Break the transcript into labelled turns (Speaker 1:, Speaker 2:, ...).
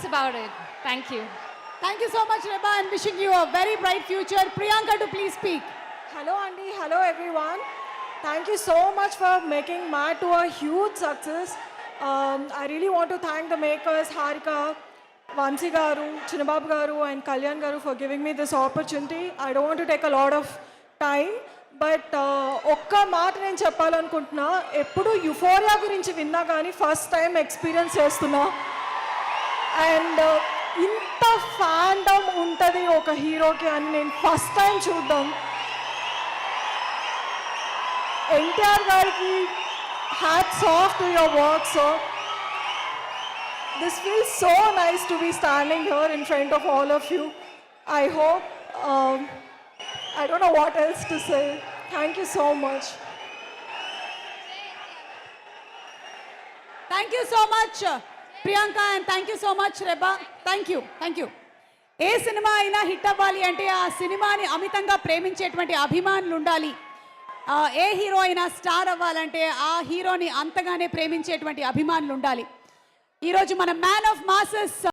Speaker 1: That's about it. Thank you.
Speaker 2: Thank you so much, Reba, and wishing you a very bright future. Priyanka, to please speak.
Speaker 3: Hello, Andy. Hello, everyone. Thank you so much for making Mad to a huge success. I really want to thank the makers, Harika, Vansi Garu, Chinnababu Garu, and Kalyan Garu for giving me this opportunity. I don't want to take a lot of time, but ఒక్క మాట నేను చెప్పాలనుకుంటున్నా, ఎప్పుడు euphoria గురించి విన్నా కానీ first time experience చేస్తున్నా. And ఇంత fandom ఉంటుంది ఒక హీరోకి అని నేను ఫస్ట్ టైం చూద్దాం. ఎన్టీఆర్ గారికి hats off to your work. So this feels so nice to be standing here in front of all of you. I hope I don't know what else to say. Thank you so much.
Speaker 2: Thank you so much, Priyanka, and thank you so much, Reba. Thank you. A cinema అయినా hit అవ్వాలి అంటే ఆ సినిమాని అమితంగా ప్రేమించేటువంటి అభిమానులు ఉండాలి. ఏ hero అయినా star అవ్వాలంటే ఆ హీరోని అంతగానే ప్రేమించేటువంటి అభిమానులు ఉండాలి. ఈరోజు మన మ్యాన్ ఆఫ్ మాసెస్